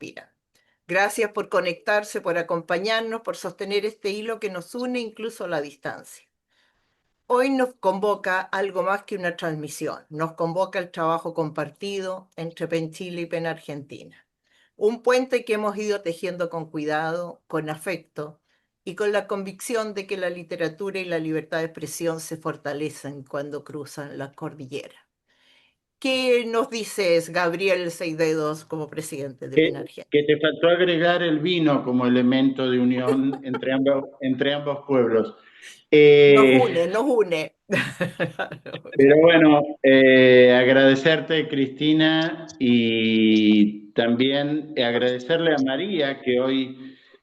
inspira. Gracias por conectarse, por acompañarnos, por sostener este hilo que nos une incluso a la distancia. Hoy nos convoca algo más que una transmisión, nos convoca el trabajo compartido entre PEN Chile y PEN Argentina. Un puente que hemos ido tejiendo con cuidado, con afecto y con la convicción de que la literatura y la libertad de expresión se fortalecen cuando cruzan la cordillera. ¿Qué nos dices, Gabriel Seisdedos, como presidente de Que, PEN Argentina? que te faltó agregar el vino como elemento de unión entre ambos pueblos. Eh, Nos une. pero bueno, agradecerte, Cristina, y también agradecerle a María,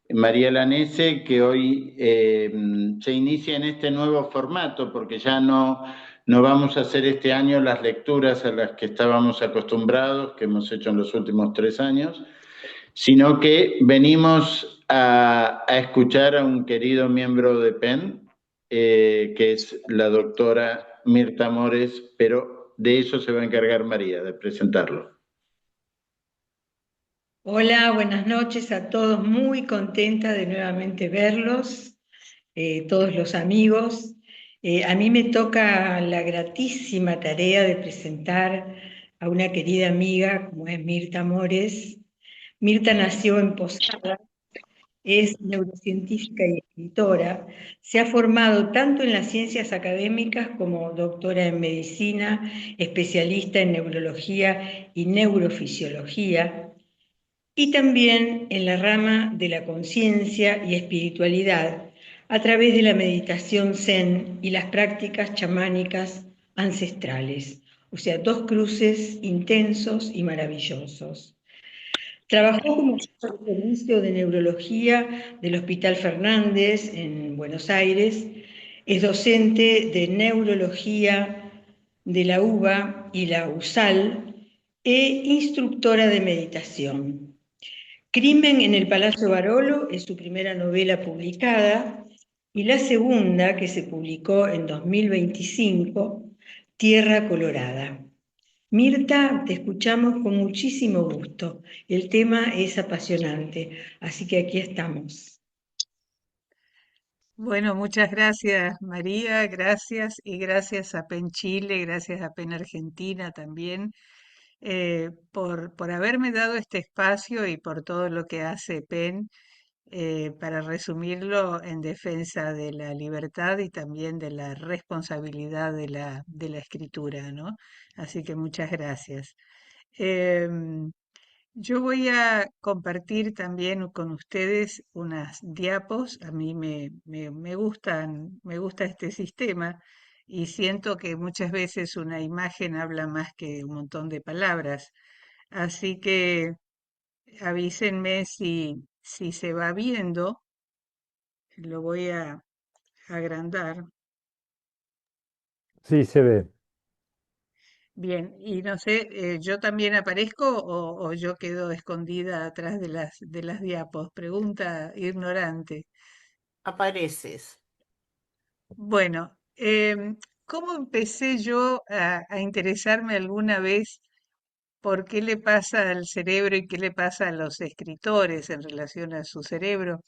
María Lanese, que hoy se inicia en este nuevo formato, porque ya no vamos a hacer este año las lecturas a las que estábamos acostumbrados, que hemos hecho en los últimos 3 años, sino que venimos a escuchar a un querido miembro de PEN, que es la doctora Mirta Mores, pero de eso se va a encargar María, de presentarlo. Hola, buenas noches a todos. Muy contenta de nuevamente verlos, todos los amigos. A mí me toca la gratísima tarea de presentar a una querida amiga como es Mirta Mores. Mirta nació en Posada, es neurocientífica y escritora. Se ha formado tanto en las ciencias académicas como doctora en medicina, especialista en neurología y neurofisiología, y también en la rama de la conciencia y espiritualidad a través de la meditación zen y las prácticas chamánicas ancestrales, o sea, dos cruces intensos y maravillosos. Trabajó como jefa de servicio de neurología del Hospital Fernández en Buenos Aires, es docente de neurología de la UBA y la USAL e instructora de meditación. Crimen en el Palacio Barolo es su primera novela publicada y la segunda, que se publicó en 2025, Tierra Colorada. Mirta, te escuchamos con muchísimo gusto. El tema es apasionante, así que aquí estamos. Bueno, muchas gracias María, gracias y gracias a PEN Chile, gracias a PEN Argentina también por haberme dado este espacio y por todo lo que hace PEN, para resumirlo, en defensa de la libertad y también de la responsabilidad de la escritura, ¿no? Así que muchas gracias. Em, yo voy a compartir también con ustedes unas diapos. A mí me gusta este sistema y siento que muchas veces una imagen habla más que un montón de palabras. Así que avísenme si se va viendo. Lo voy a agrandar. Sí, se ve. Bien, y no sé, ¿yo también aparezco o yo quedo escondida atrás de de las diapos? Pregunta ignorante. Apareces. Bueno, ¿cómo empecé yo a interesarme alguna vez por qué le pasa al cerebro y qué le pasa a los escritores en relación a su cerebro?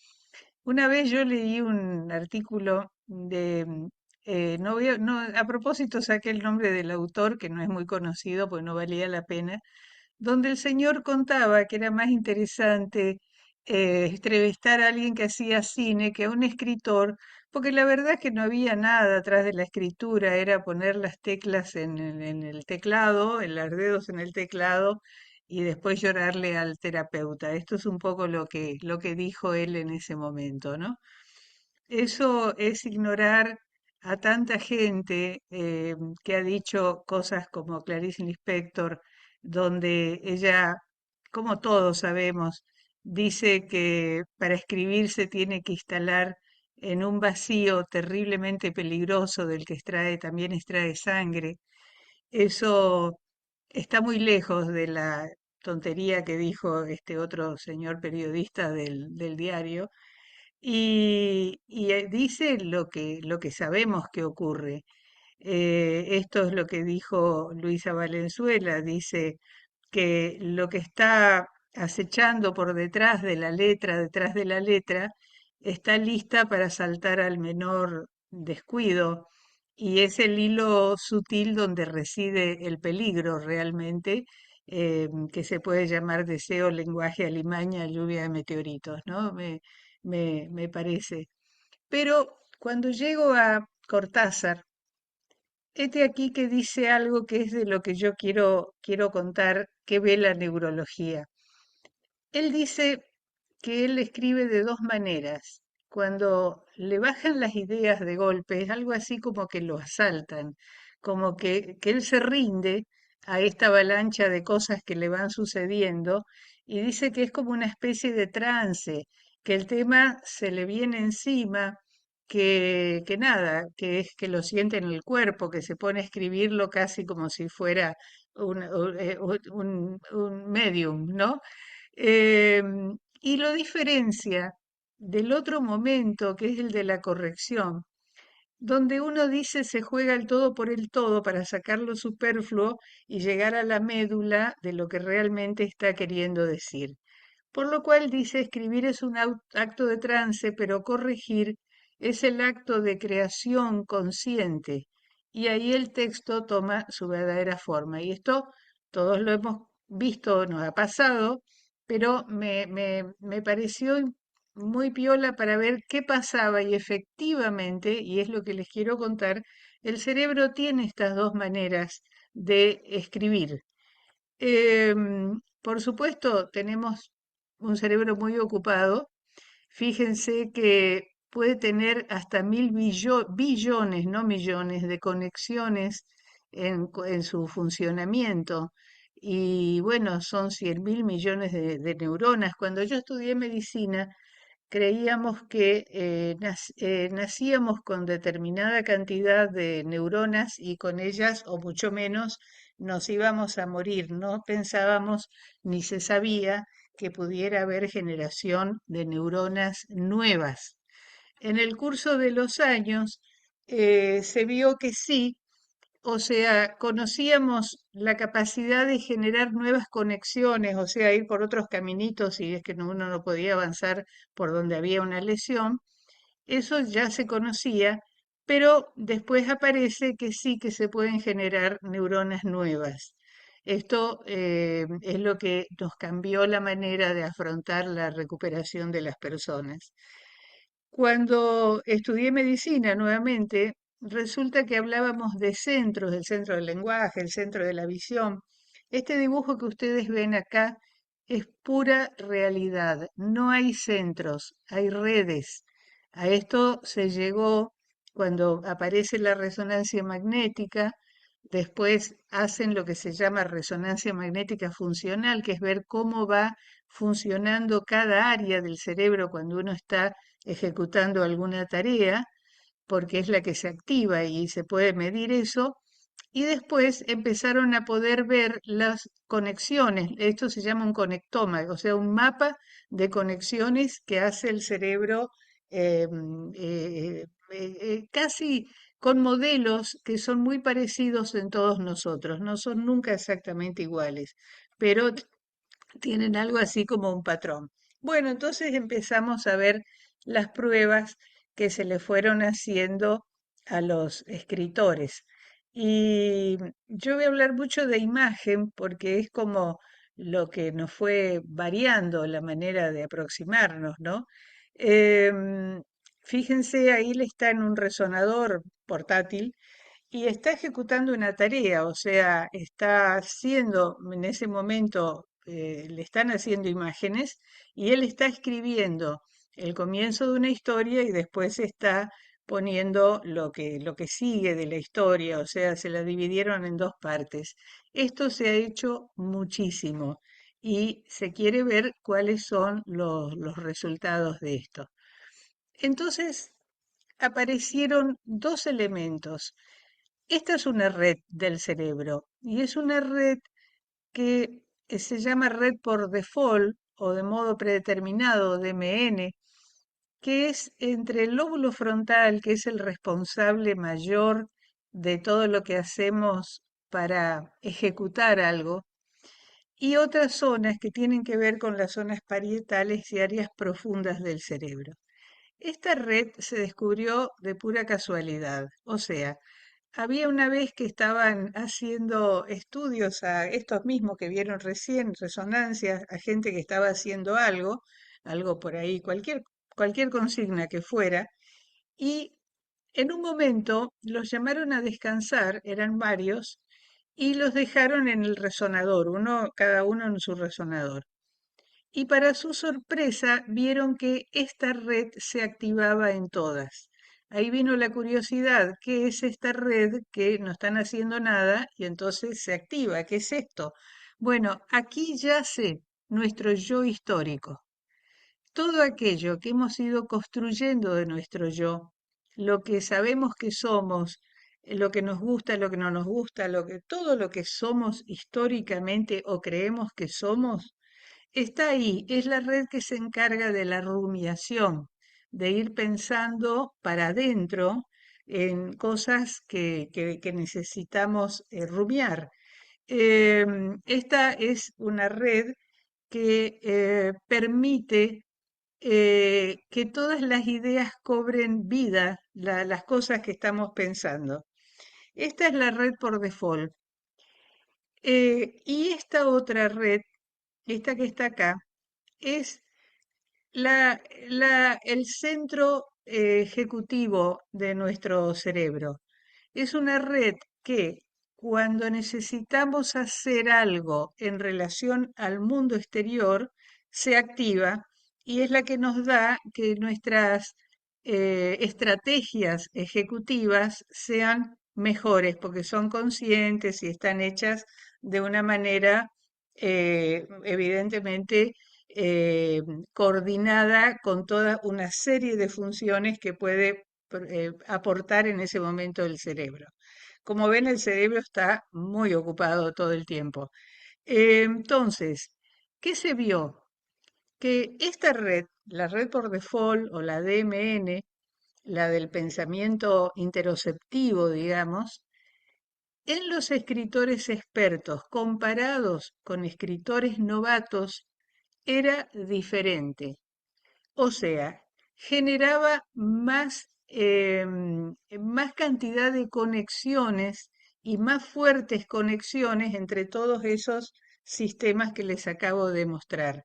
Una vez yo leí un artículo no no, a propósito saqué el nombre del autor, que no es muy conocido, pues no valía la pena, donde el señor contaba que era más interesante entrevistar a alguien que hacía cine que a un escritor, porque la verdad es que no había nada atrás de la escritura, era poner las teclas en el teclado, en los dedos en el teclado y después llorarle al terapeuta. Esto es un poco lo que dijo él en ese momento, ¿no? Eso es ignorar a tanta gente que ha dicho cosas como Clarice Lispector, donde ella, como todos sabemos, dice que para escribir se tiene que instalar en un vacío terriblemente peligroso del que también extrae sangre. Eso está muy lejos de la tontería que dijo este otro señor periodista del diario y dice lo que sabemos que ocurre. Esto es lo que dijo Luisa Valenzuela, dice que lo que está acechando por detrás de la letra, está lista para saltar al menor descuido. Y es el hilo sutil donde reside el peligro realmente, que se puede llamar deseo, lenguaje, alimaña, lluvia de meteoritos, ¿no? Me parece. Pero cuando llego a Cortázar, este aquí que dice algo que es de lo que yo quiero contar, que ve la neurología. Él dice que él escribe de dos maneras. Cuando le bajan las ideas de golpe, es algo así como que lo asaltan, como que él se rinde a esta avalancha de cosas que le van sucediendo y dice que es como una especie de trance, que el tema se le viene encima, que nada, que es que lo siente en el cuerpo, que se pone a escribirlo casi como si fuera un medium, ¿no? Y lo diferencia del otro momento, que es el de la corrección, donde uno dice se juega el todo por el todo para sacar lo superfluo y llegar a la médula de lo que realmente está queriendo decir. Por lo cual dice escribir es un acto de trance, pero corregir es el acto de creación consciente. Y ahí el texto toma su verdadera forma. Y esto todos lo hemos visto, nos ha pasado, pero me pareció muy piola para ver qué pasaba y efectivamente, y es lo que les quiero contar, el cerebro tiene estas dos maneras de escribir. Por supuesto, tenemos un cerebro muy ocupado. Fíjense que puede tener hasta billones, no millones, de conexiones en su funcionamiento. Y bueno, son 100.000 millones de neuronas. Cuando yo estudié medicina, creíamos que nacíamos con determinada cantidad de neuronas y con ellas, o mucho menos, nos íbamos a morir. No pensábamos ni se sabía que pudiera haber generación de neuronas nuevas. En el curso de los años se vio que sí, o sea, conocíamos la capacidad de generar nuevas conexiones, o sea, ir por otros caminitos si es que uno no podía avanzar por donde había una lesión. Eso ya se conocía, pero después aparece que sí que se pueden generar neuronas nuevas. Esto es lo que nos cambió la manera de afrontar la recuperación de las personas. Cuando estudié medicina nuevamente, resulta que hablábamos de centros, el centro del lenguaje, el centro de la visión. Este dibujo que ustedes ven acá es pura realidad. No hay centros, hay redes. A esto se llegó cuando aparece la resonancia magnética. Después hacen lo que se llama resonancia magnética funcional, que es ver cómo va funcionando cada área del cerebro cuando uno está ejecutando alguna tarea, porque es la que se activa y se puede medir eso. Y después empezaron a poder ver las conexiones. Esto se llama un conectoma, o sea, un mapa de conexiones que hace el cerebro casi con modelos que son muy parecidos en todos nosotros. No son nunca exactamente iguales, pero tienen algo así como un patrón. Bueno, entonces empezamos a ver las pruebas que se le fueron haciendo a los escritores. Y yo voy a hablar mucho de imagen porque es como lo que nos fue variando la manera de aproximarnos, ¿no? Em, Fíjense, ahí le está en un resonador portátil y está ejecutando una tarea, o sea, está haciendo, en ese momento le están haciendo imágenes y él está escribiendo el comienzo de una historia y después está poniendo lo que sigue de la historia, o sea, se la dividieron en dos partes. Esto se ha hecho muchísimo y se quiere ver cuáles son los resultados de esto. Entonces, aparecieron dos elementos. Esta es una red del cerebro y es una red que se llama red por default o de modo predeterminado, DMN, que es entre el lóbulo frontal, que es el responsable mayor de todo lo que hacemos para ejecutar algo, y otras zonas que tienen que ver con las zonas parietales y áreas profundas del cerebro. Esta red se descubrió de pura casualidad, o sea, había una vez que estaban haciendo estudios a estos mismos que vieron recién, resonancias, a gente que estaba haciendo algo, algo por ahí, cualquier consigna que fuera, y en un momento los llamaron a descansar, eran varios, y los dejaron en el resonador, cada uno en su resonador. Y para su sorpresa vieron que esta red se activaba en todas. Ahí vino la curiosidad, ¿qué es esta red que no están haciendo nada y entonces se activa? ¿Qué es esto? Bueno, aquí yace nuestro yo histórico. Todo aquello que hemos ido construyendo de nuestro yo, lo que sabemos que somos, lo que nos gusta, lo que no nos gusta, todo lo que somos históricamente o creemos que somos, está ahí, es la red que se encarga de la rumiación, de ir pensando para adentro en cosas que necesitamos rumiar. Esta es una red que permite que todas las ideas cobren vida, las cosas que estamos pensando. Esta es la red por default. Y esta otra red, esta que está acá, es el centro ejecutivo de nuestro cerebro. Es una red que cuando necesitamos hacer algo en relación al mundo exterior, se activa y es la que nos da que nuestras estrategias ejecutivas sean mejores porque son conscientes y están hechas de una manera evidentemente eh, coordinada con toda una serie de funciones que puede aportar en ese momento el cerebro. Como ven, el cerebro está muy ocupado todo el tiempo. Entonces, ¿qué se vio? Que esta red, la red por default o la DMN, la del pensamiento interoceptivo, digamos, en los escritores expertos comparados con escritores novatos, era diferente. O sea, generaba más cantidad de conexiones y más fuertes conexiones entre todos esos sistemas que les acabo de mostrar.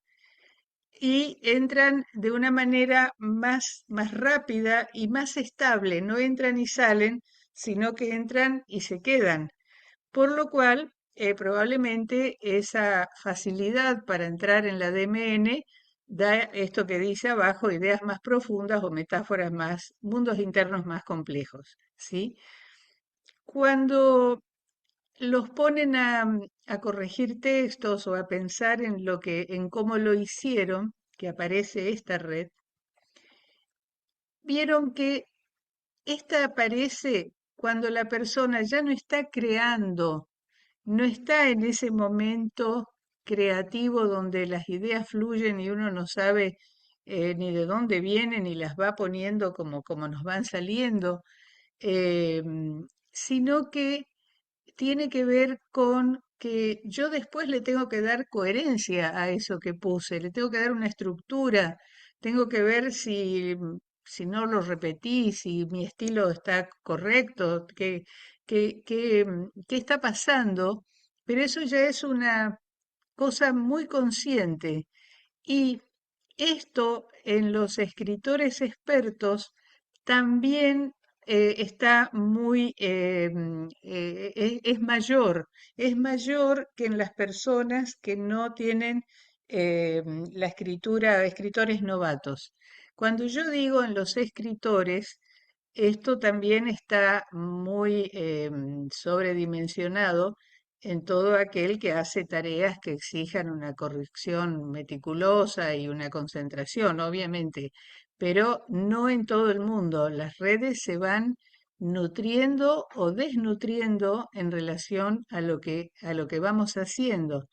Y entran de una manera más rápida y más estable. No entran y salen, sino que entran y se quedan. Por lo cual, probablemente esa facilidad para entrar en la DMN da esto que dice abajo, ideas más profundas o metáforas más, mundos internos más complejos, ¿sí? Cuando los ponen a corregir textos o a pensar en cómo lo hicieron, que aparece esta red, vieron que esta aparece cuando la persona ya no está creando, no está en ese momento creativo donde las ideas fluyen y uno no sabe ni de dónde vienen y las va poniendo como nos van saliendo, sino que tiene que ver con que yo después le tengo que dar coherencia a eso que puse, le tengo que dar una estructura, tengo que ver si no lo repetí, si mi estilo está correcto, qué está pasando, pero eso ya es una cosa muy consciente. Y esto en los escritores expertos también está es mayor que en las personas que no tienen la escritura, escritores novatos. Cuando yo digo en los escritores, esto también está muy sobredimensionado en todo aquel que hace tareas que exijan una corrección meticulosa y una concentración, obviamente, pero no en todo el mundo. Las redes se van nutriendo o desnutriendo en relación a lo que vamos haciendo.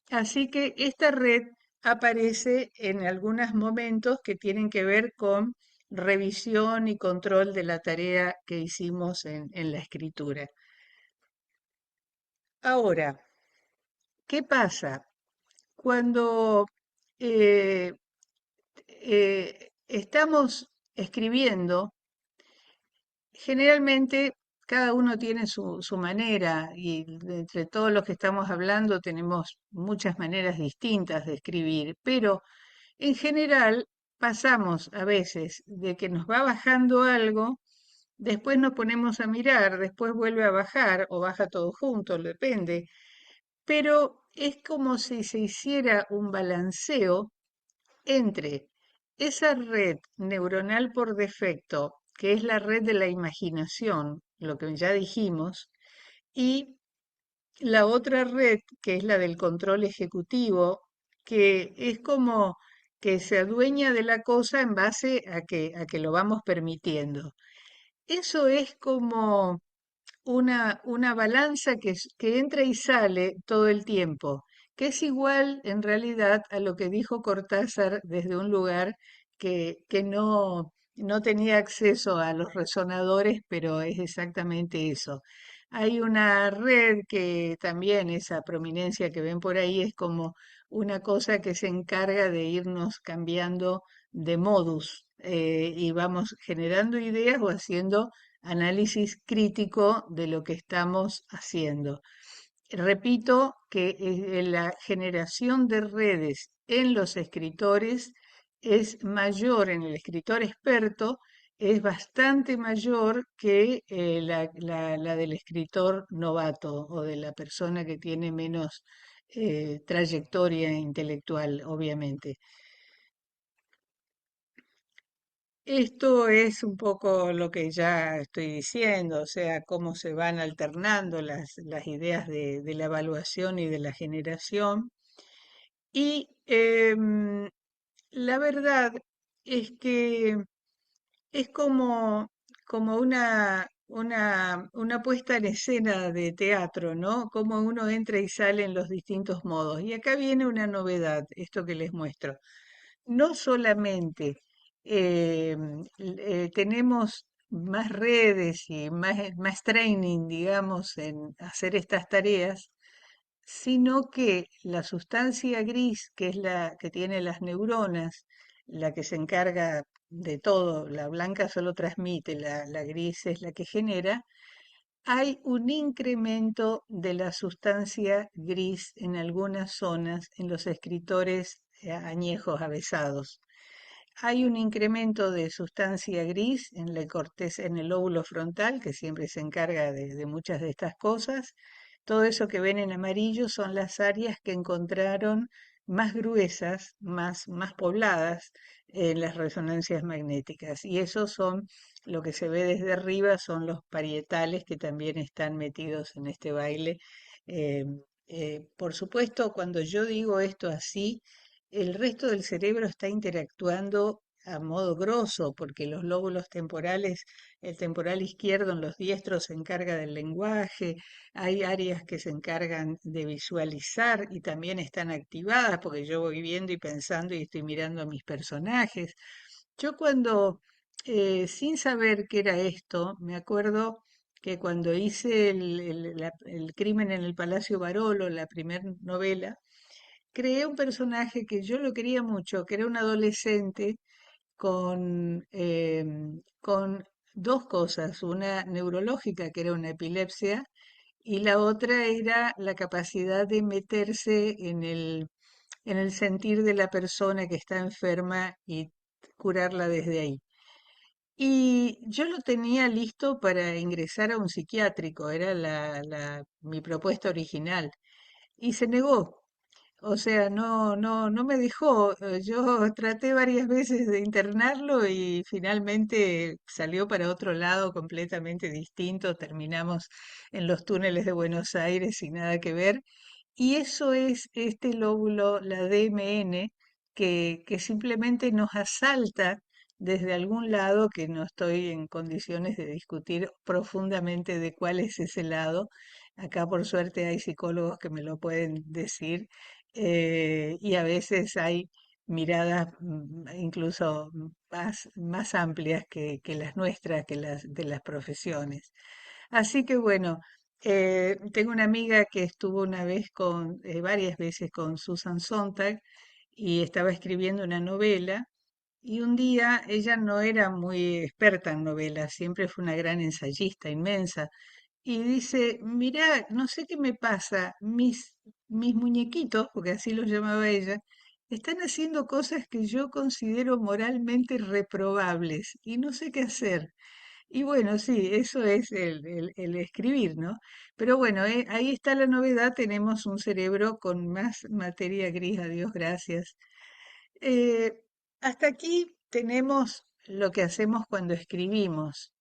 Así que esta red aparece en algunos momentos que tienen que ver con revisión y control de la tarea que hicimos en la escritura. Ahora, ¿qué pasa? cuando eh, estamos escribiendo, generalmente cada uno tiene su manera y entre todos los que estamos hablando tenemos muchas maneras distintas de escribir, pero en general pasamos a veces de que nos va bajando algo, después nos ponemos a mirar, después vuelve a bajar o baja todo junto, depende, pero es como si se hiciera un balanceo entre esa red neuronal por defecto, que es la red de la imaginación, lo que ya dijimos, y la otra red, que es la del control ejecutivo, que es como que se adueña de la cosa en base a que lo vamos permitiendo. Eso es como una balanza que entra y sale todo el tiempo, que es igual en realidad a lo que dijo Cortázar desde un lugar que no tenía acceso a los resonadores, pero es exactamente eso. Hay una red que también esa prominencia que ven por ahí es como una cosa que se encarga de irnos cambiando de modus y vamos generando ideas o haciendo análisis crítico de lo que estamos haciendo. Repito que la generación de redes en los escritores es mayor, en el escritor experto, es bastante mayor que la del escritor novato o de la persona que tiene menos trayectoria intelectual, obviamente. Esto es un poco lo que ya estoy diciendo, o sea, cómo se van alternando las ideas de la evaluación y de la generación. Y la verdad es que es como una puesta en escena de teatro, ¿no? Cómo uno entra y sale en los distintos modos. Y acá viene una novedad, esto que les muestro. No solamente tenemos más redes y más training, digamos, en hacer estas tareas, sino que la sustancia gris, que es la que tiene las neuronas, la que se encarga de todo, la blanca solo transmite, la gris es la que genera, hay un incremento de la sustancia gris en algunas zonas en los escritores añejos avesados. Hay un incremento de sustancia gris en la corteza, en el lóbulo frontal, que siempre se encarga de muchas de estas cosas. Todo eso que ven en amarillo son las áreas que encontraron más gruesas, más pobladas en las resonancias magnéticas. Y esos son, lo que se ve desde arriba, son los parietales que también están metidos en este baile. Eh, por supuesto, cuando yo digo esto así, el resto del cerebro está interactuando a modo grosso, porque los lóbulos temporales, el temporal izquierdo en los diestros se encarga del lenguaje, hay áreas que se encargan de visualizar y también están activadas, porque yo voy viendo y pensando y estoy mirando a mis personajes. Yo cuando, sin saber qué era esto, me acuerdo que cuando hice el crimen en el Palacio Barolo, la primera novela, creé un personaje que yo lo quería mucho, que era un adolescente con dos cosas, una neurológica, que era una epilepsia, y la otra era la capacidad de meterse en el sentir de la persona que está enferma y curarla desde ahí. Y yo lo tenía listo para ingresar a un psiquiátrico, era mi propuesta original, y se negó. O sea, no me dejó. Yo traté varias veces de internarlo y finalmente salió para otro lado completamente distinto. Terminamos en los túneles de Buenos Aires sin nada que ver. Y eso es este lóbulo, la DMN, que simplemente nos asalta desde algún lado que no estoy en condiciones de discutir profundamente de cuál es ese lado. Acá por suerte hay psicólogos que me lo pueden decir y a veces hay miradas incluso más amplias que las nuestras, que las de las profesiones. Así que bueno, Tengo una amiga que estuvo una vez varias veces con Susan Sontag y estaba escribiendo una novela y un día ella no era muy experta en novelas, siempre fue una gran ensayista inmensa y dice, mirá, no sé qué me pasa, mis muñequitos, porque así los llamaba ella, están haciendo cosas que yo considero moralmente reprobables y no sé qué hacer. Y bueno, sí, eso es el escribir, ¿no? Pero bueno, ahí está la novedad, tenemos un cerebro con más materia gris, a Dios gracias. Eh, Hasta aquí tenemos lo que hacemos cuando escribimos,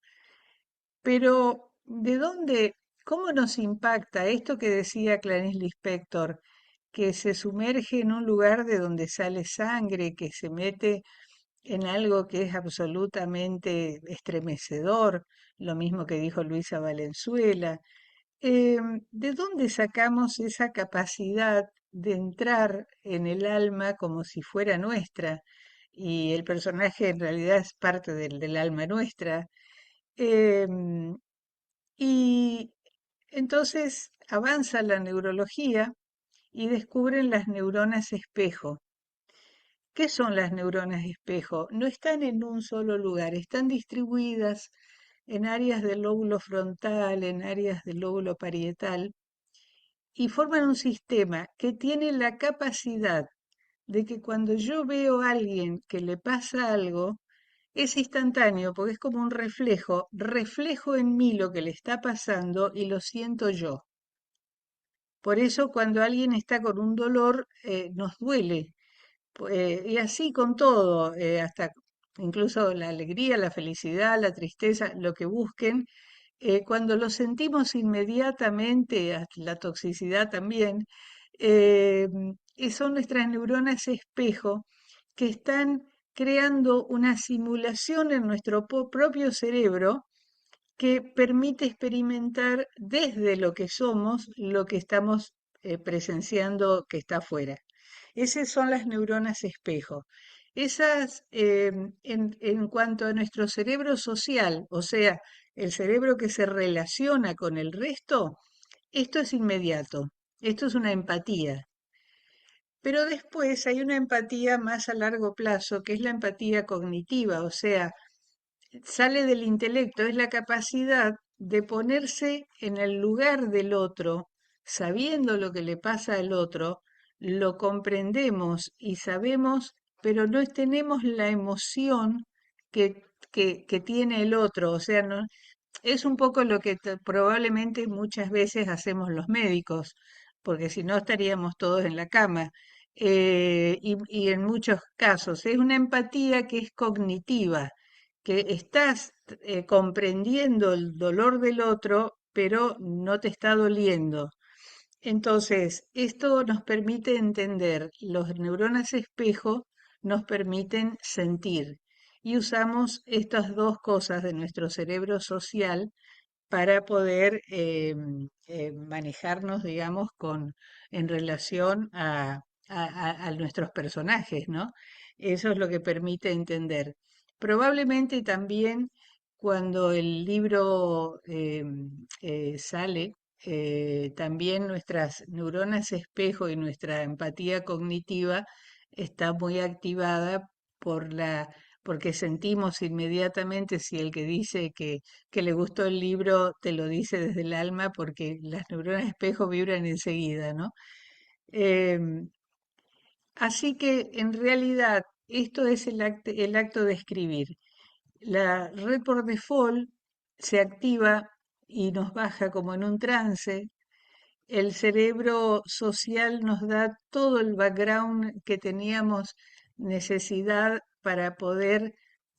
pero ¿de dónde, cómo nos impacta esto que decía Clarice Lispector, que se sumerge en un lugar de donde sale sangre, que se mete en algo que es absolutamente estremecedor, lo mismo que dijo Luisa Valenzuela? ¿De dónde sacamos esa capacidad de entrar en el alma como si fuera nuestra? Y el personaje en realidad es parte del alma nuestra. Em, y entonces avanza la neurología y descubren las neuronas espejo. ¿Qué son las neuronas espejo? No están en un solo lugar, están distribuidas en áreas del lóbulo frontal, en áreas del lóbulo parietal, y forman un sistema que tiene la capacidad de que cuando yo veo a alguien que le pasa algo, es instantáneo, porque es como un reflejo en mí lo que le está pasando y lo siento yo. Por eso cuando alguien está con un dolor, nos duele. Y así con todo, hasta incluso la alegría, la felicidad, la tristeza, lo que busquen, cuando lo sentimos inmediatamente, hasta la toxicidad también, son nuestras neuronas espejo que están creando una simulación en nuestro propio cerebro que permite experimentar desde lo que somos lo que estamos presenciando que está afuera. Esas son las neuronas espejo. Esas, en cuanto a nuestro cerebro social, o sea, el cerebro que se relaciona con el resto, esto es inmediato, esto es una empatía. Pero después hay una empatía más a largo plazo, que es la empatía cognitiva, o sea, sale del intelecto, es la capacidad de ponerse en el lugar del otro, sabiendo lo que le pasa al otro, lo comprendemos y sabemos, pero no tenemos la emoción que tiene el otro. O sea, no, es un poco lo que probablemente muchas veces hacemos los médicos, porque si no estaríamos todos en la cama. Y en muchos casos es una empatía que es cognitiva, que estás comprendiendo el dolor del otro, pero no te está doliendo. Entonces, esto nos permite entender, los neuronas espejo nos permiten sentir y usamos estas dos cosas de nuestro cerebro social para poder manejarnos, digamos, en relación a nuestros personajes, ¿no? Eso es lo que permite entender. Probablemente también cuando el libro sale, también nuestras neuronas espejo y nuestra empatía cognitiva está muy activada por porque sentimos inmediatamente si el que dice que le gustó el libro te lo dice desde el alma, porque las neuronas espejo vibran enseguida, ¿no? Em, Así que en realidad esto es el acto de escribir. La red por default se activa y nos baja como en un trance. El cerebro social nos da todo el background que teníamos necesidad para poder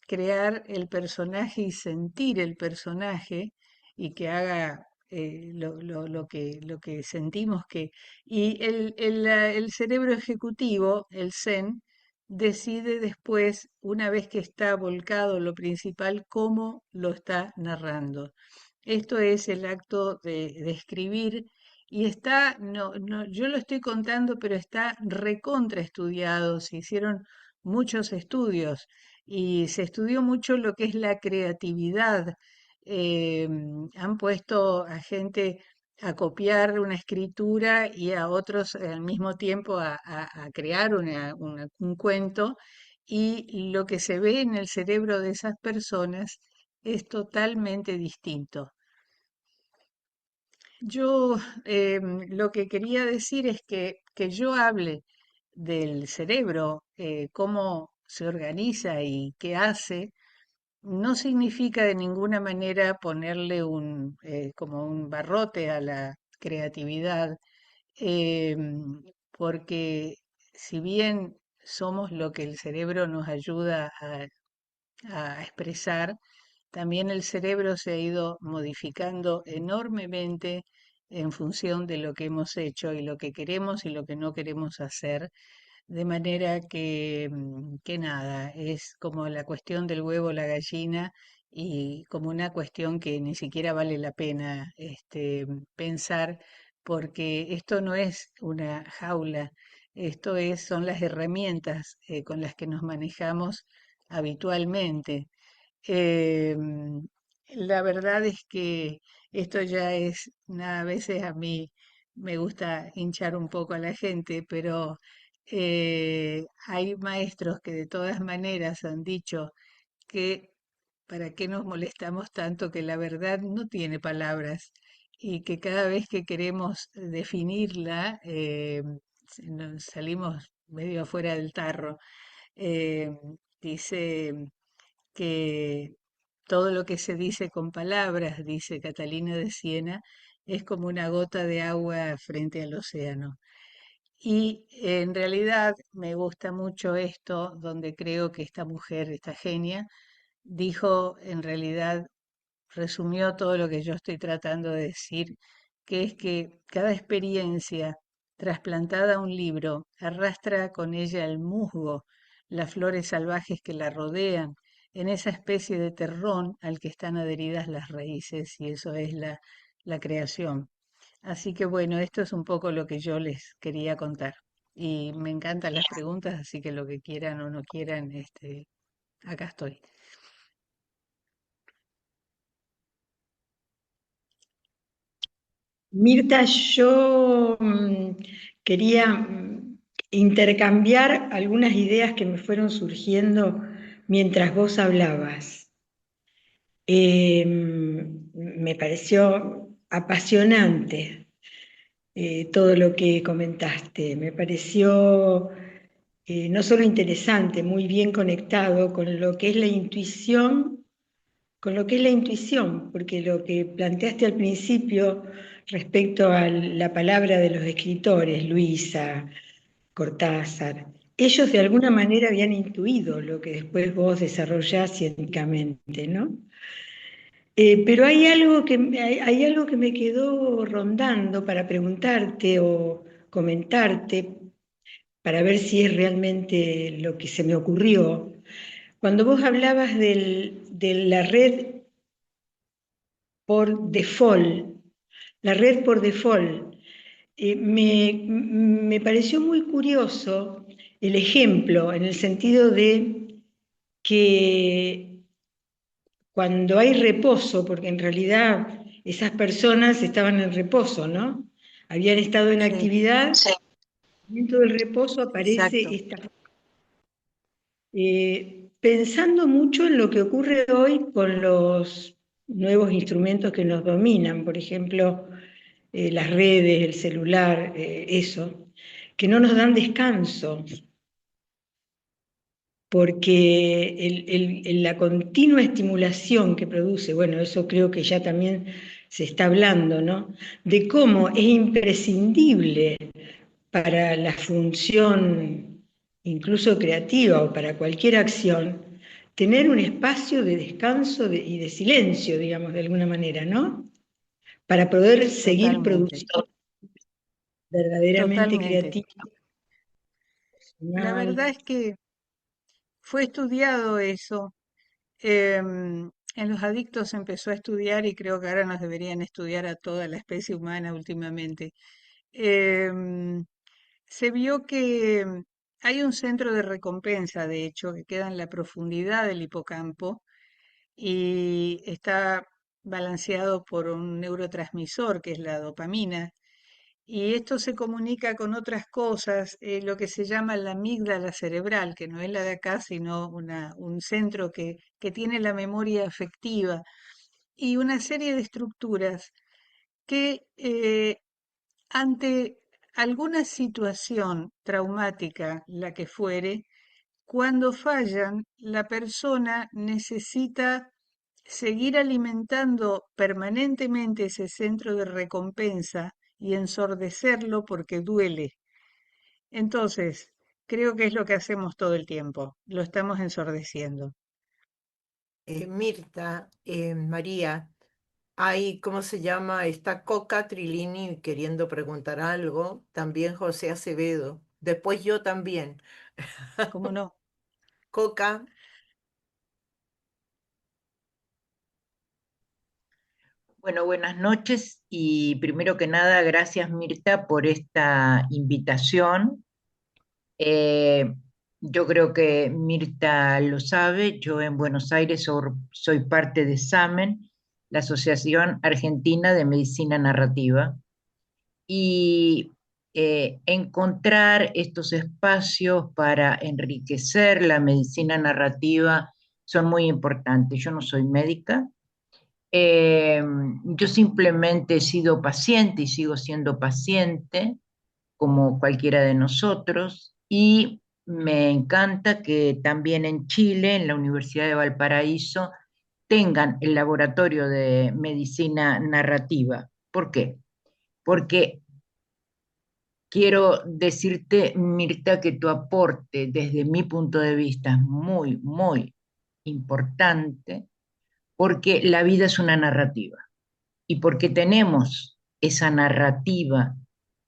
crear el personaje y sentir el personaje y que haga lo que sentimos que... Y el cerebro ejecutivo, el Zen, decide después, una vez que está volcado lo principal, cómo lo está narrando. Esto es el acto de escribir y está, yo lo estoy contando, pero está recontra estudiado, se hicieron muchos estudios y se estudió mucho lo que es la creatividad. Han puesto a gente a copiar una escritura y a otros al mismo tiempo a crear un cuento, y lo que se ve en el cerebro de esas personas es totalmente distinto. Yo lo que quería decir es que yo hable del cerebro, cómo se organiza y qué hace, no significa de ninguna manera ponerle como un barrote a la creatividad, porque si bien somos lo que el cerebro nos ayuda a expresar, también el cerebro se ha ido modificando enormemente en función de lo que hemos hecho y lo que queremos y lo que no queremos hacer, de manera que nada, es como la cuestión del huevo, la gallina, y como una cuestión que ni siquiera vale la pena pensar, porque esto no es una jaula, son las herramientas con las que nos manejamos habitualmente. Em, la verdad es que esto ya es, a veces a mí me gusta hinchar un poco a la gente, pero hay maestros que de todas maneras han dicho que para qué nos molestamos tanto, que la verdad no tiene palabras y que cada vez que queremos definirla, nos salimos medio afuera del tarro. Em, dice que todo lo que se dice con palabras, dice Catalina de Siena, es como una gota de agua frente al océano. Y en realidad me gusta mucho esto, donde creo que esta mujer, esta genia, dijo, en realidad resumió todo lo que yo estoy tratando de decir, que es que cada experiencia trasplantada a un libro arrastra con ella el musgo, las flores salvajes que la rodean, en esa especie de terrón al que están adheridas las raíces, y eso es la creación. Así que bueno, esto es un poco lo que yo les quería contar. Y me encantan las preguntas, así que lo que quieran o no quieran, acá estoy. Mirta, yo quería intercambiar algunas ideas que me fueron surgiendo mientras vos hablabas. Me pareció apasionante todo lo que comentaste. Me pareció no solo interesante, muy bien conectado con lo que es la intuición, porque lo que planteaste al principio respecto a la palabra de los escritores, Luisa, Cortázar, ellos de alguna manera habían intuido lo que después vos desarrollás científicamente, ¿no? Pero hay algo que me quedó rondando para preguntarte o comentarte, para ver si es realmente lo que se me ocurrió. Cuando vos hablabas de la red por default, me pareció muy curioso el ejemplo, en el sentido de que cuando hay reposo, porque en realidad esas personas estaban en reposo, ¿no? Habían estado en Sí, actividad, sí. Dentro del reposo aparece exacto. esta. Pensando mucho en lo que ocurre hoy con los nuevos instrumentos que nos dominan, por ejemplo, las redes, el celular, eso, que no nos dan descanso, porque la continua estimulación que produce, bueno, eso creo que ya también se está hablando, ¿no? De cómo es imprescindible para la función incluso creativa o para cualquier acción, tener un espacio de descanso y de silencio, digamos, de alguna manera, ¿no? Para poder seguir Totalmente, produciendo verdaderamente totalmente. creativo. La verdad es que fue estudiado eso. En los adictos se empezó a estudiar y creo que ahora nos deberían estudiar a toda la especie humana últimamente. Em, Se vio que hay un centro de recompensa, de hecho, que queda en la profundidad del hipocampo y está balanceado por un neurotransmisor que es la dopamina. Y esto se comunica con otras cosas, lo que se llama la amígdala cerebral, que no es la de acá, sino un centro que tiene la memoria afectiva y una serie de estructuras que ante alguna situación traumática, la que fuere, cuando fallan, la persona necesita seguir alimentando permanentemente ese centro de recompensa y ensordecerlo porque duele. Entonces, creo que es lo que hacemos todo el tiempo, lo estamos ensordeciendo. Mirta, María, hay, ¿cómo se llama? Está Coca Trilini queriendo preguntar algo, también José Acevedo, después yo también. ¿Cómo no? Coca, Bueno, buenas noches y primero que nada, gracias Mirta por esta invitación. Eh, yo creo que Mirta lo sabe, yo en Buenos Aires soy parte de SAMEN, la Asociación Argentina de Medicina Narrativa, y encontrar estos espacios para enriquecer la medicina narrativa son muy importantes. Yo no soy médica. Eh, yo simplemente he sido paciente y sigo siendo paciente, como cualquiera de nosotros, y me encanta que también en Chile, en la Universidad de Valparaíso, tengan el laboratorio de medicina narrativa. ¿Por qué? Porque quiero decirte, Mirta, que tu aporte desde mi punto de vista es muy, muy importante, porque la vida es una narrativa. Y porque tenemos esa narrativa,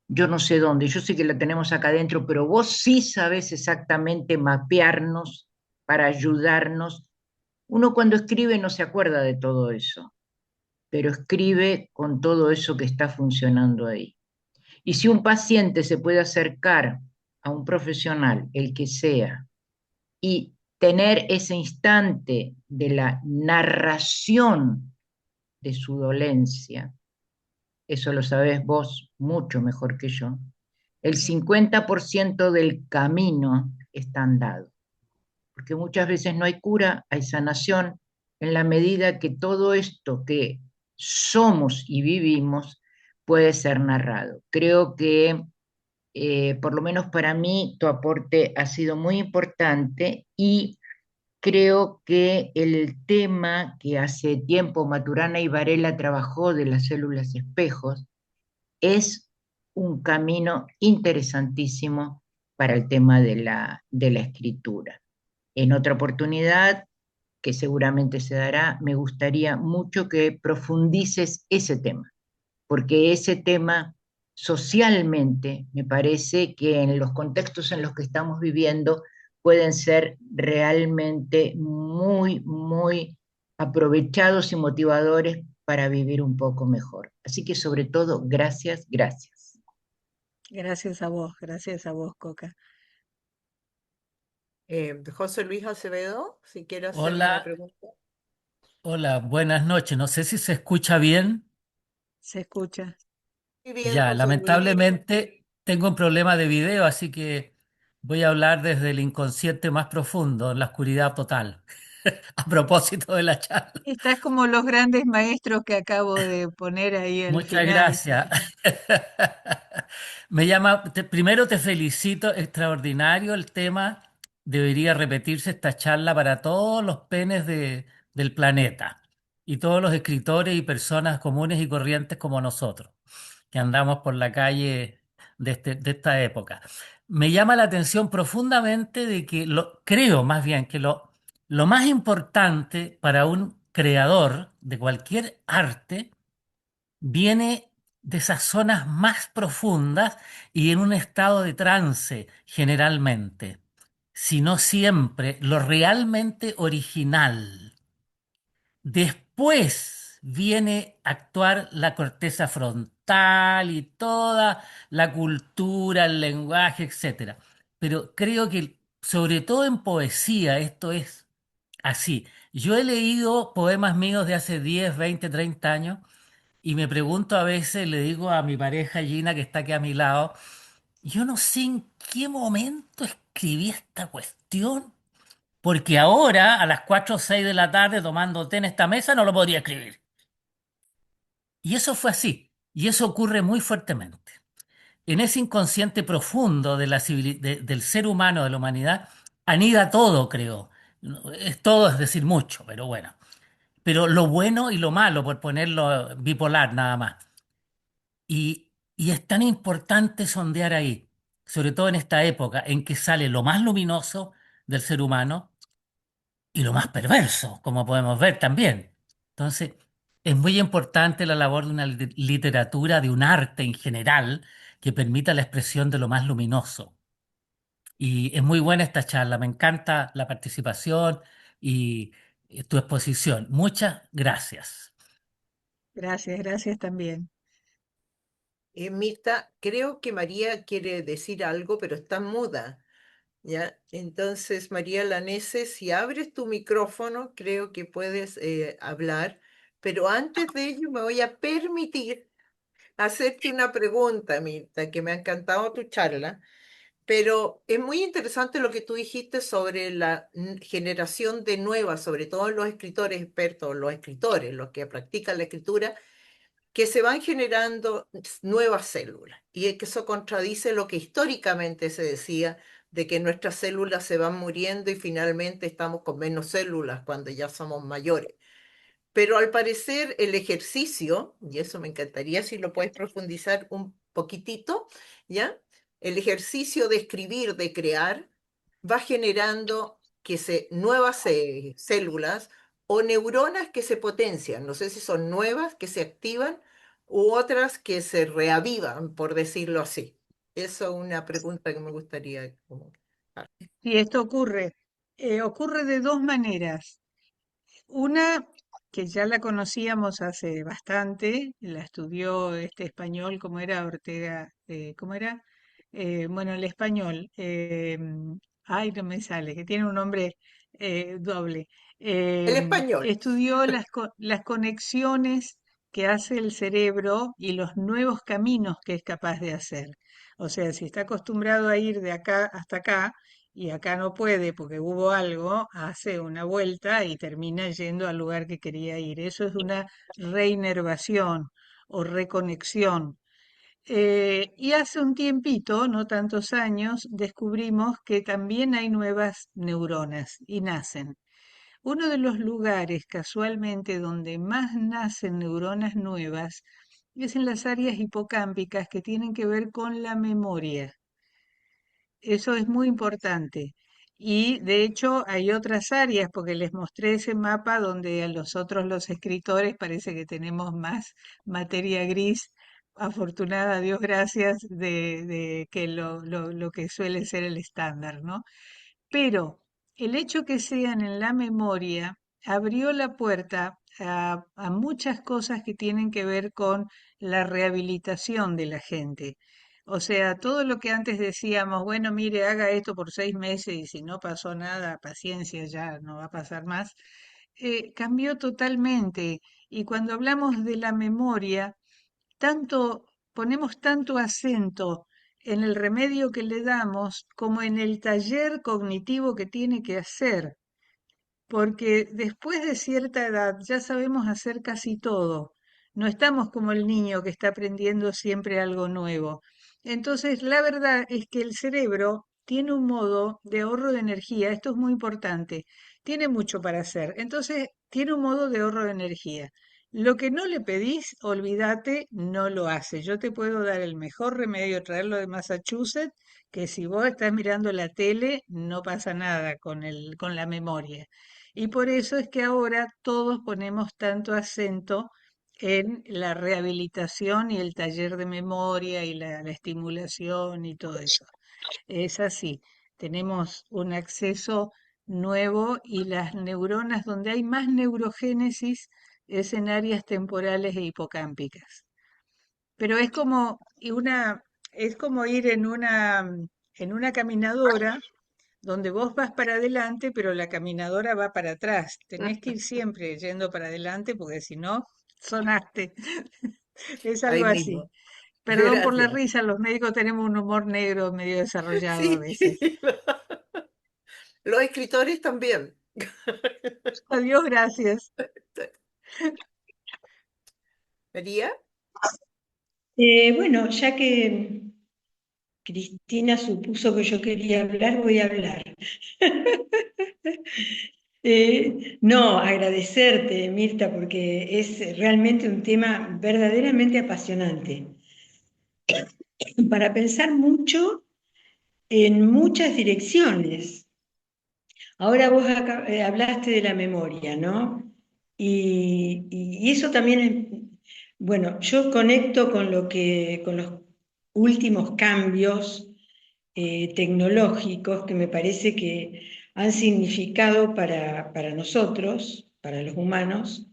yo no sé dónde, yo sé que la tenemos acá adentro, pero vos sí sabés exactamente mapearnos para ayudarnos. Uno cuando escribe no se acuerda de todo eso, pero escribe con todo eso que está funcionando ahí. Y si un paciente se puede acercar a un profesional, el que sea, y tener ese instante de la narración de su dolencia, eso lo sabés vos mucho mejor que yo, el Sí. 50% del camino está andado, porque muchas veces no hay cura, hay sanación, en la medida que todo esto que somos y vivimos puede ser narrado. Creo que, por lo menos para mí, tu aporte ha sido muy importante y creo que el tema que hace tiempo Maturana y Varela trabajó de las células espejos, es un camino interesantísimo para el tema de la escritura. En otra oportunidad, que seguramente se dará, me gustaría mucho que profundices ese tema, porque ese tema socialmente me parece que en los contextos en los que estamos viviendo pueden ser realmente muy, muy aprovechados y motivadores para vivir un poco mejor. Así que sobre todo, gracias, gracias. Gracias a vos, Coca. José Luis Acevedo, si quiere hacerle una Hola, pregunta. hola, buenas noches. No sé si se escucha bien. Se escucha. Muy bien, Ya, José Luis. lamentablemente tengo un problema de video, así que voy a hablar desde el inconsciente más profundo, en la oscuridad total, a propósito de la charla. Estás como los grandes maestros que acabo de poner ahí al Muchas final. gracias. Primero te felicito, extraordinario el tema. Debería repetirse esta charla para todos los penes del planeta y todos los escritores y personas comunes y corrientes como nosotros, que andamos por la calle de esta época. Me llama la atención profundamente de que creo más bien que lo más importante para un creador de cualquier arte viene de esas zonas más profundas y en un estado de trance generalmente, si no siempre, lo realmente original. Después viene a actuar la corteza frontal y toda la cultura, el lenguaje, etcétera. Pero creo que sobre todo en poesía esto es así. Yo he leído poemas míos de hace 10, 20, 30 años y me pregunto a veces, le digo a mi pareja Gina que está aquí a mi lado, yo no sé en qué momento escribí esta cuestión, porque ahora a las 4 o 6 de la tarde tomando té en esta mesa no lo podría escribir. Y eso fue así, y eso ocurre muy fuertemente. En ese inconsciente profundo de del ser humano, de la humanidad, anida todo, creo. Es todo, es decir, mucho, pero bueno. Pero lo bueno y lo malo, por ponerlo bipolar nada más. Y es tan importante sondear ahí, sobre todo en esta época en que sale lo más luminoso del ser humano y lo más perverso, como podemos ver también. Entonces, es muy importante la labor de una literatura, de un arte en general, que permita la expresión de lo más luminoso. Y es muy buena esta charla, me encanta la participación y tu exposición. Muchas gracias. Gracias, gracias también. Mirta, creo que María quiere decir algo, pero está muda, ¿ya? Entonces, María Lanese, si abres tu micrófono, creo que puedes hablar, pero antes de ello me voy a permitir hacerte una pregunta, Mirta, que me ha encantado tu charla, pero es muy interesante lo que tú dijiste sobre la generación de nuevas, sobre todo los escritores expertos, los escritores, los que practican la escritura, que se van generando nuevas células y es que eso contradice lo que históricamente se decía de que nuestras células se van muriendo y finalmente estamos con menos células cuando ya somos mayores. Pero al parecer el ejercicio, y eso me encantaría si lo puedes profundizar un poquitito, ¿ya? El ejercicio de escribir, de crear, va generando nuevas células o neuronas que se potencian. No sé si son nuevas que se activan u otras que se reavivan, por decirlo así. Eso es una pregunta que me gustaría Y esto ocurre de dos maneras. Una que ya la conocíamos hace bastante, la estudió este español, ¿cómo era? Ortega, ¿cómo era? Bueno, el español, ay, no me sale, que tiene un nombre doble. el español. Estudió las conexiones que hace el cerebro y los nuevos caminos que es capaz de hacer. O sea, si está acostumbrado a ir de acá hasta acá, y acá no puede porque hubo algo, hace una vuelta y termina yendo al lugar que quería ir. Eso es una reinervación o reconexión. Y hace un tiempito, no tantos años, descubrimos que también hay nuevas neuronas y nacen. Uno de los lugares casualmente donde más nacen neuronas nuevas es en las áreas hipocámpicas que tienen que ver con la memoria. Eso es muy importante. Y de hecho hay otras áreas, porque les mostré ese mapa donde a los escritores, parece que tenemos más materia gris, afortunada Dios gracias, de que lo que suele ser el estándar, ¿no? Pero el hecho que sean en la memoria abrió la puerta a muchas cosas que tienen que ver con la rehabilitación de la gente. O sea, todo lo que antes decíamos, bueno, mire, haga esto por 6 meses y si no pasó nada, paciencia, ya no va a pasar más, cambió totalmente. Y cuando hablamos de la memoria, tanto, ponemos tanto acento en el remedio que le damos como en el taller cognitivo que tiene que hacer, porque después de cierta edad ya sabemos hacer casi todo. No estamos como el niño que está aprendiendo siempre algo nuevo. Entonces, la verdad es que el cerebro tiene un modo de ahorro de energía, esto es muy importante, tiene mucho para hacer. Entonces, tiene un modo de ahorro de energía. Lo que no le pedís, olvídate, no lo hace. Yo te puedo dar el mejor remedio, traerlo de Massachusetts, que si vos estás mirando la tele, no pasa nada con la memoria. Y por eso es que ahora todos ponemos tanto acento en la rehabilitación y el taller de memoria y la estimulación y todo eso. Es así, tenemos un acceso nuevo y las neuronas donde hay más neurogénesis es en áreas temporales e hipocámpicas. Pero es como ir en una caminadora donde vos vas para adelante, pero la caminadora va para atrás. Tenés que ir siempre yendo para adelante porque si no, sonaste. Es Ahí algo así. mismo. Perdón por la Gracias. risa, los médicos tenemos un humor negro medio desarrollado a Sí, veces. los escritores también. Adiós, gracias. María, Bueno, ya que Cristina supuso que yo quería hablar, voy a hablar. No, agradecerte, Mirta, porque es realmente un tema verdaderamente apasionante para pensar mucho en muchas direcciones. Ahora vos hablaste de la memoria, ¿no? Y eso también bueno, yo conecto con con los últimos cambios tecnológicos que me parece que han significado para nosotros, para los humanos,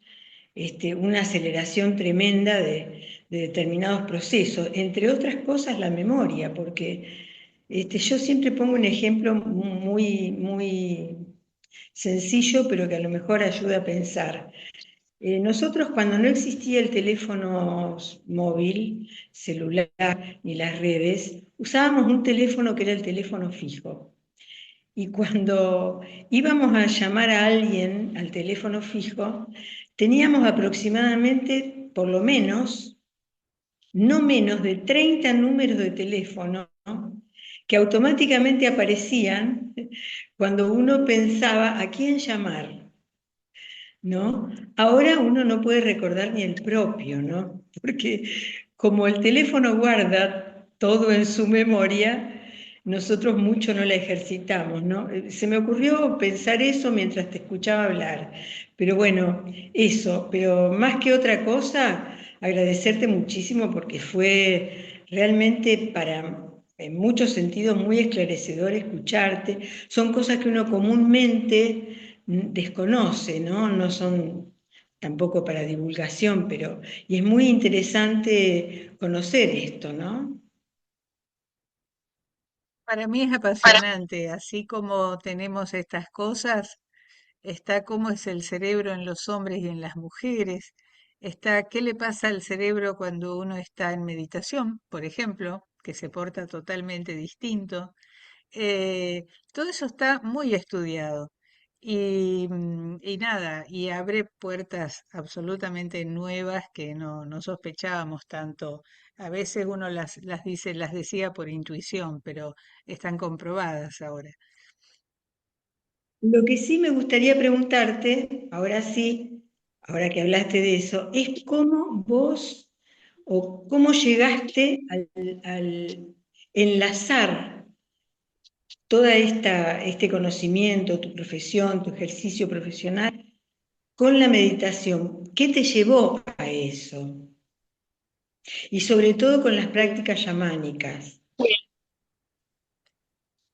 una aceleración tremenda de determinados procesos, entre otras cosas la memoria, porque yo siempre pongo un ejemplo muy sencillo, pero que a lo mejor ayuda a pensar. Nosotros cuando no existía el teléfono móvil, celular ni las redes, usábamos un teléfono que era el teléfono fijo. Y cuando íbamos a llamar a alguien al teléfono fijo, teníamos aproximadamente, por lo menos, no menos de 30 números de teléfono, ¿no?, que automáticamente aparecían cuando uno pensaba a quién llamar, ¿no? Ahora uno no puede recordar ni el propio, ¿no? Porque como el teléfono guarda todo en su memoria, nosotros mucho no la ejercitamos, ¿no? Se me ocurrió pensar eso mientras te escuchaba hablar, pero bueno, eso, pero más que otra cosa, agradecerte muchísimo porque fue realmente en muchos sentidos, muy esclarecedor escucharte. Son cosas que uno comúnmente desconoce, ¿no? No son tampoco para divulgación, pero y es muy interesante conocer esto, ¿no? Para mí es apasionante, así como tenemos estas cosas, está cómo es el cerebro en los hombres y en las mujeres, está qué le pasa al cerebro cuando uno está en meditación, por ejemplo, que se porta totalmente distinto. Todo eso está muy estudiado y nada, y abre puertas absolutamente nuevas que no sospechábamos tanto. A veces uno las dice, las decía por intuición, pero están comprobadas ahora. Lo que sí me gustaría preguntarte, ahora sí, ahora que hablaste de eso, es cómo vos o cómo llegaste al enlazar toda este conocimiento, tu profesión, tu ejercicio profesional con la meditación. ¿Qué te llevó a eso? Y sobre todo con las prácticas chamánicas.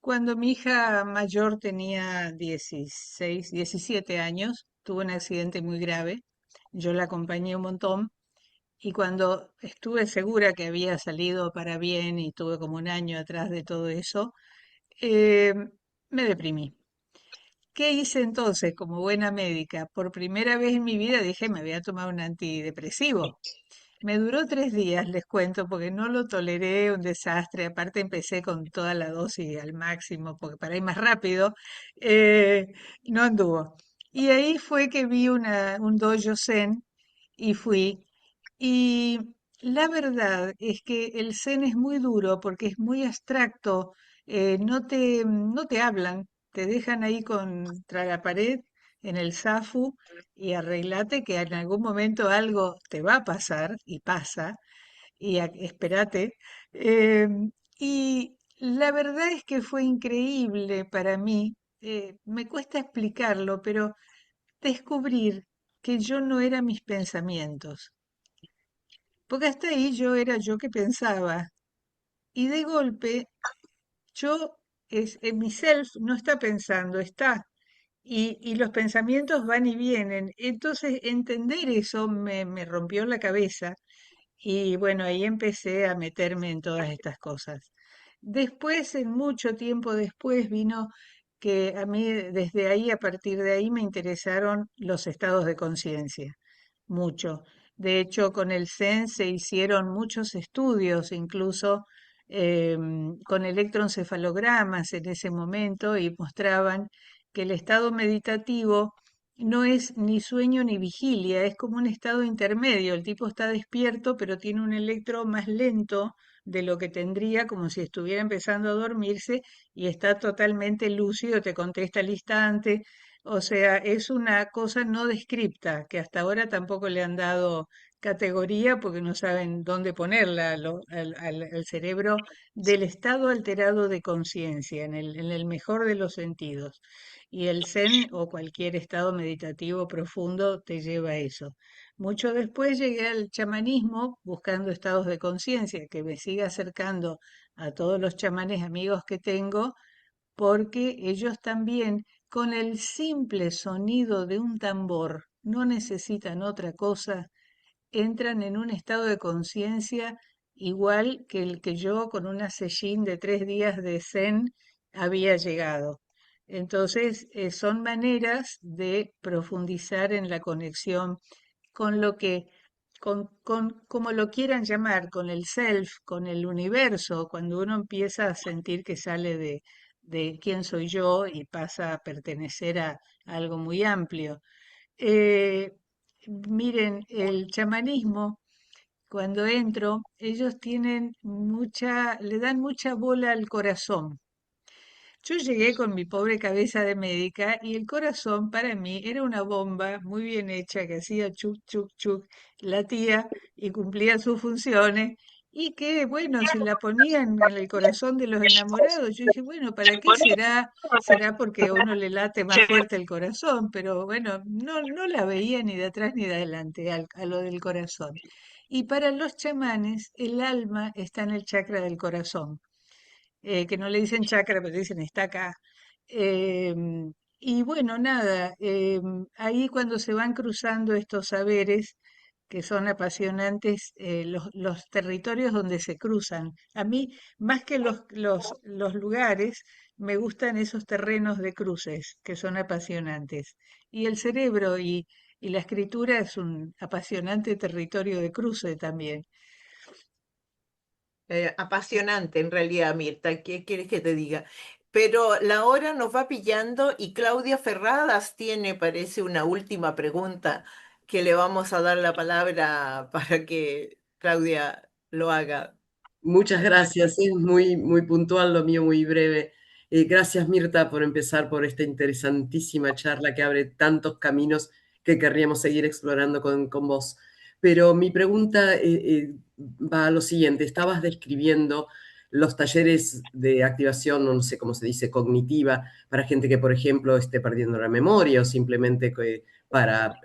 Cuando mi hija mayor tenía 16, 17 años, tuvo un accidente muy grave. Yo la acompañé un montón. Y cuando estuve segura que había salido para bien y tuve como un año atrás de todo eso, eh, me deprimí. ¿Qué hice entonces como buena médica? Por primera vez en mi vida dije, me voy a tomar un antidepresivo. Me duró 3 días, les cuento, porque no lo toleré, un desastre. Aparte empecé con toda la dosis al máximo, porque para ir más rápido, eh, no anduvo. Y ahí fue que vi un dojo zen y fui. Y la verdad es que el zen es muy duro porque es muy abstracto, no te hablan, te dejan ahí contra la pared en el zafu y arreglate que en algún momento algo te va a pasar y pasa y espérate. Y la verdad es que fue increíble para mí, me cuesta explicarlo, pero descubrir que yo no era mis pensamientos. Porque hasta ahí yo era yo que pensaba. Y de golpe, yo, en mi self no está pensando, está. Y los pensamientos van y vienen. Entonces, entender eso me rompió la cabeza. Y bueno, ahí empecé a meterme en todas estas cosas. Después, en mucho tiempo después, vino que a mí desde ahí, a partir de ahí, me interesaron los estados de conciencia, mucho. De hecho, con el Zen se hicieron muchos estudios, incluso con electroencefalogramas en ese momento, y mostraban que el estado meditativo no es ni sueño ni vigilia, es como un estado intermedio. El tipo está despierto, pero tiene un electro más lento de lo que tendría como si estuviera empezando a dormirse y está totalmente lúcido, te contesta al instante. O sea, es una cosa no descripta, que hasta ahora tampoco le han dado categoría porque no saben dónde ponerla al cerebro del estado alterado de conciencia, en el mejor de los sentidos. Y el Zen o cualquier estado meditativo profundo te lleva a eso. Mucho después llegué al chamanismo buscando estados de conciencia, que me sigue acercando a todos los chamanes amigos que tengo, porque ellos también con el simple sonido de un tambor, no necesitan otra cosa, entran en un estado de conciencia igual que el que yo con una sillín de 3 días de Zen había llegado. Entonces, son maneras de profundizar en la conexión con lo que, como lo quieran llamar, con el self, con el universo, cuando uno empieza a sentir que sale de quién soy yo y pasa a pertenecer a algo muy amplio. Eh, Miren, el chamanismo, cuando entro, ellos tienen le dan mucha bola al corazón. Yo llegué con mi pobre cabeza de médica y el corazón para mí era una bomba muy bien hecha que hacía chuc, chuc, chuc, latía y cumplía sus funciones. Y que, bueno, si la ponían en el corazón de los enamorados, yo dije, bueno, ¿para qué será? Será porque a uno le late más fuerte el corazón, pero bueno, no la veía ni de atrás ni de adelante a lo del corazón. Y para los chamanes, el alma está en el chakra del corazón, que no le dicen chakra, pero dicen está acá. Y bueno, nada, ahí cuando se van cruzando estos saberes que son apasionantes, los territorios donde se cruzan. A mí, más que los lugares, me gustan esos terrenos de cruces que son apasionantes. Y el cerebro y la escritura es un apasionante territorio de cruce también. Apasionante en realidad, Mirta, ¿qué quieres que te diga? Pero la hora nos va pillando y Claudia Ferradas tiene, parece, una última pregunta que le vamos a dar la palabra para que Claudia lo haga. Muchas gracias, es muy puntual, lo mío muy breve. Gracias, Mirta, por empezar por esta interesantísima charla que abre tantos caminos que querríamos seguir explorando con vos. Pero mi pregunta va a lo siguiente. Estabas describiendo los talleres de activación, no sé cómo se dice, cognitiva, para gente que, por ejemplo, esté perdiendo la memoria o simplemente para,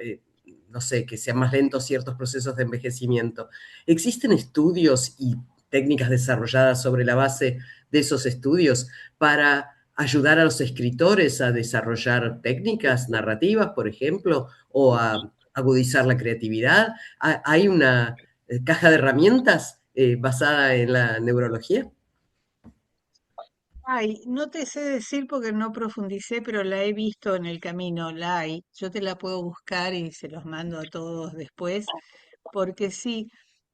no sé, que sean más lentos ciertos procesos de envejecimiento. ¿Existen estudios y técnicas desarrolladas sobre la base de esos estudios para ayudar a los escritores a desarrollar técnicas narrativas, por ejemplo, o a agudizar la creatividad? ¿Hay una caja de herramientas basada en la neurología? Ay, no te sé decir porque no profundicé, pero la he visto en el camino, la hay. Yo te la puedo buscar y se los mando a todos después, porque sí,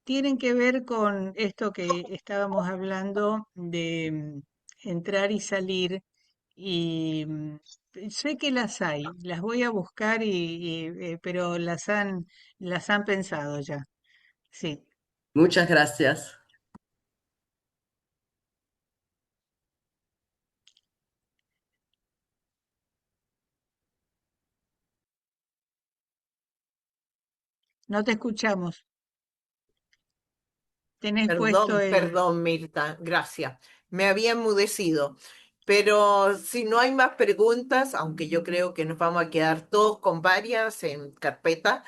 tienen que ver con esto que estábamos hablando de entrar y salir, y sé que las hay, las voy a buscar pero las han pensado ya, sí. Muchas gracias. No te escuchamos. Tenés puesto Perdón, el... perdón, Mirta, gracias. Me había enmudecido. Pero si no hay más preguntas, aunque yo creo que nos vamos a quedar todos con varias en carpeta,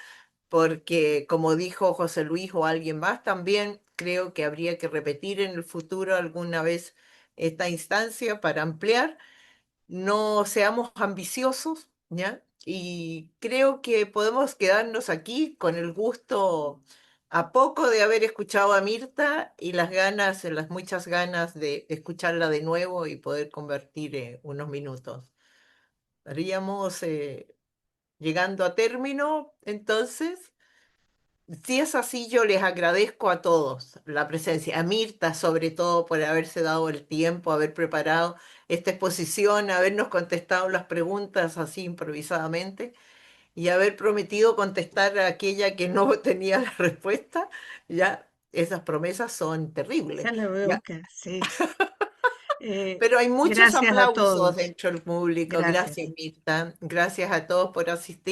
porque como dijo José Luis o alguien más, también creo que habría que repetir en el futuro alguna vez esta instancia para ampliar. No seamos ambiciosos, ¿ya? Y creo que podemos quedarnos aquí con el gusto a poco de haber escuchado a Mirta y las ganas, las muchas ganas de escucharla de nuevo y poder convertir unos minutos. estaríamos llegando a término. Entonces, si es así, yo les agradezco a todos la presencia, a Mirta sobre todo por haberse dado el tiempo, haber preparado esta exposición, habernos contestado las preguntas así improvisadamente y haber prometido contestar a aquella que no tenía la respuesta. Ya esas promesas son terribles. Ya la voy a Ya, buscar, sí. pero hay muchos Gracias a aplausos todos. dentro del público. Gracias. Gracias, Mirta. Gracias a todos por asistir.